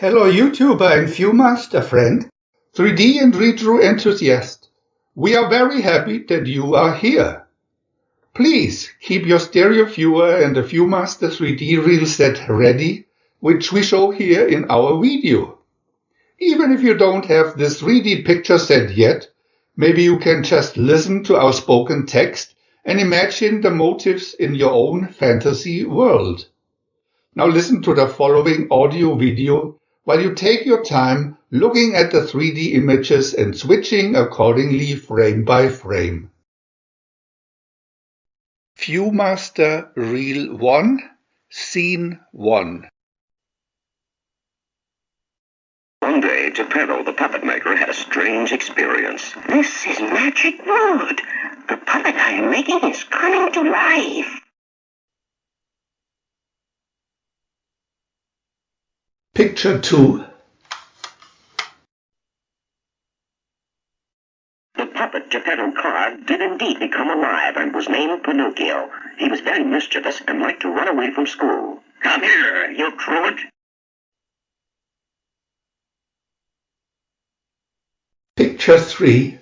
Hello YouTuber and Viewmaster friend, 3D and retro enthusiast. We are very happy that you are here. Please keep your stereo viewer and the Viewmaster 3D reel set ready, which we show here in our video. Even if you don't have this 3D picture set yet, maybe you can just listen to our spoken text and imagine the motifs in your own fantasy world. Now listen to the following audio video while you take your time looking at the 3D images and switching accordingly frame by frame. Viewmaster Reel 1, Scene 1. One day, Geppetto, the puppet maker, had a strange experience. This is magic wood. The puppet I am making is coming to life. Picture 2. The puppet Geppetto carved did indeed become alive and was named Pinocchio. He was very mischievous and liked to run away from school. Come here, you truant. Picture 3.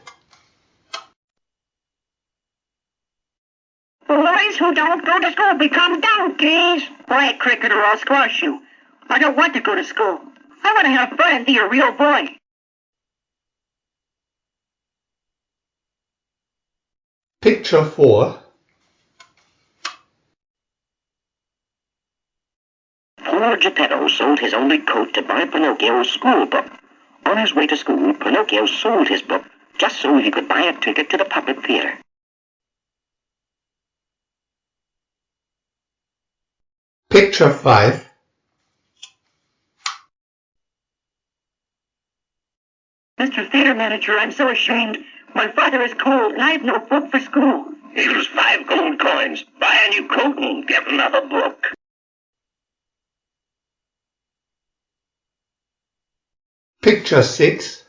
Boys who don't go to school become donkeys. Quiet, cricket, or I'll squash you. I don't want to go to school. I want to have fun and be a real boy. Picture 4. Poor Geppetto sold his only coat to buy Pinocchio's school book. On his way to school, Pinocchio sold his book just so he could buy a ticket to the puppet theater. Picture 5. Mr. Theater Manager, I'm so ashamed. My father is cold and I have no book for school. Here's 5 gold coins. Buy a new coat and get another book. Picture 6.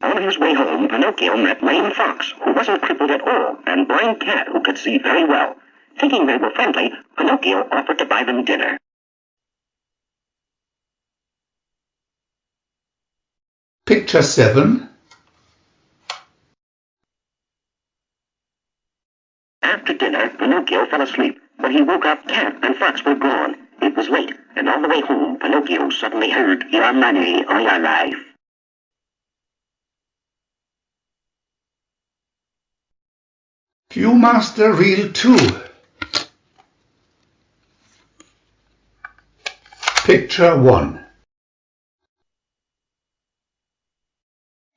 On his way home, Pinocchio met Lame Fox, who wasn't crippled at all, and Blind Cat, who could see very well. Thinking they were friendly, Pinocchio offered to buy them dinner. Picture 7. After dinner, Pinocchio fell asleep. When he woke up, Cat and Fox were gone. It was late, and on the way home, Pinocchio suddenly heard, "Your money or your life." Viewmaster Reel 2. Picture 1.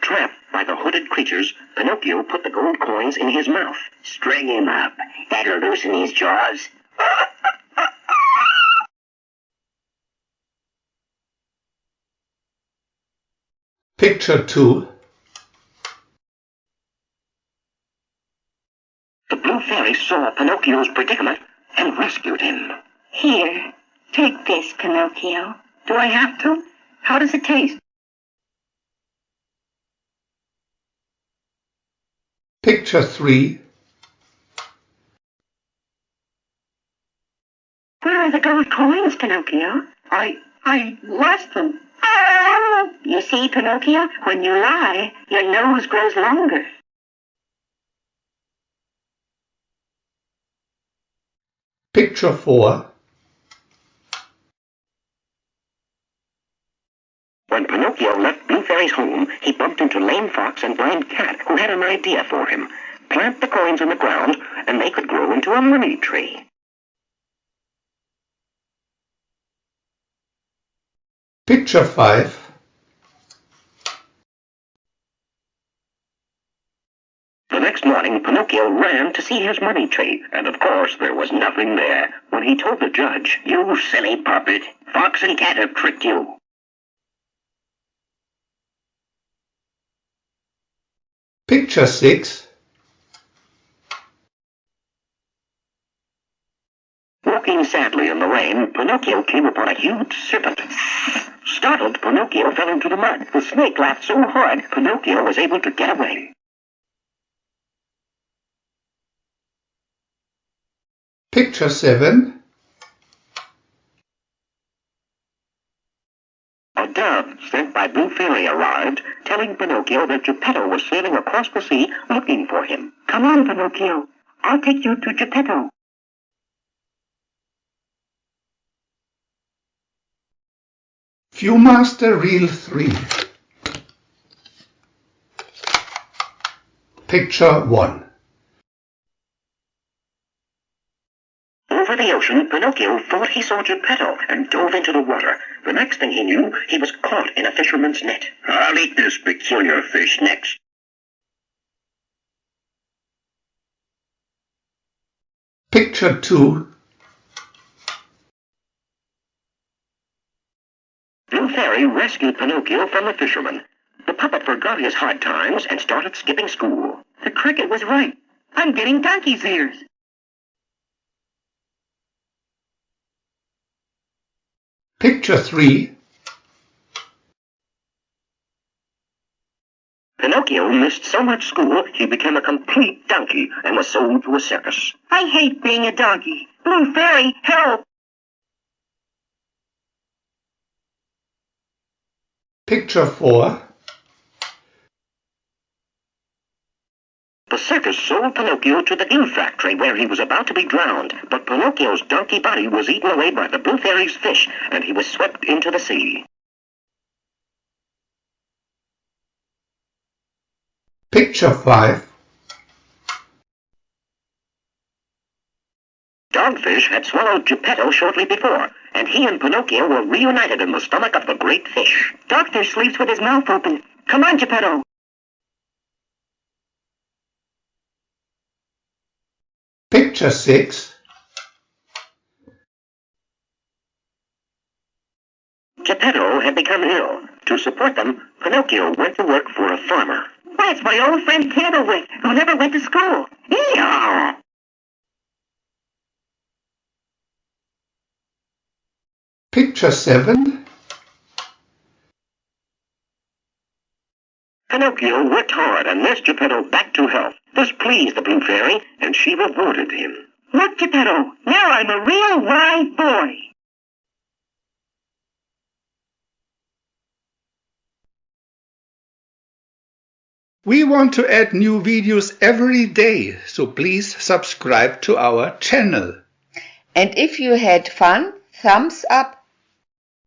Trapped by the hooded creatures, Pinocchio put the gold coins in his mouth. String him up. That'll loosen his jaws. Picture 2. The blue fairy saw Pinocchio's predicament and rescued him. Here, take this, Pinocchio. Do I have to? How does it taste? Picture 3. Where are the gold coins, Pinocchio? I lost them. You see, Pinocchio, when you lie, your nose grows longer. Picture 4. When Pinocchio left Blue Fairy's home, he bumped into Lame Fox and Blind Cat, who had an idea for him. Plant the coins in the ground, and they could grow into a money tree. Picture 5. The next morning, Pinocchio ran to see his money tree, and of course there was nothing there. When he told the judge, "You silly puppet, Fox and Cat have tricked you." Picture 6. Walking sadly in the rain, Pinocchio came upon a huge serpent. Startled, Pinocchio fell into the mud. The snake laughed so hard, Pinocchio was able to get away. Picture 7. fairy arrived, telling Pinocchio that Geppetto was sailing across the sea looking for him. Come on, Pinocchio. I'll take you to Geppetto. Viewmaster Reel 3. Picture 1. Over the ocean, Pinocchio thought he saw Geppetto and dove into the water. The next thing he knew, he was caught in a fisherman's net. I'll eat this peculiar fish next. Picture 2. Blue Fairy rescued Pinocchio from the fisherman. The puppet forgot his hard times and started skipping school. The cricket was right. I'm getting donkey's ears. Picture 3. Pinocchio missed so much school, he became a complete donkey and was sold to a circus. I hate being a donkey. Blue Fairy, help! Picture 4. The circus sold Pinocchio to the glue factory where he was about to be drowned, but Pinocchio's donkey body was eaten away by the Blue Fairy's fish, and he was swept into the sea. Picture 5. Dogfish had swallowed Geppetto shortly before, and he and Pinocchio were reunited in the stomach of the great fish. Dogfish sleeps with his mouth open. Come on, Geppetto. Picture 6. Geppetto had become ill. To support them, Pinocchio went to work for a farmer. Why, it's my old friend Candlewick, who never went to school. Yah! Picture 7. Pinocchio worked hard and nursed Geppetto back to health. This pleased the Blue Fairy, and she rewarded him. Look, Geppetto, now I'm a real live boy. We want to add new videos every day, so please subscribe to our channel. And if you had fun, thumbs up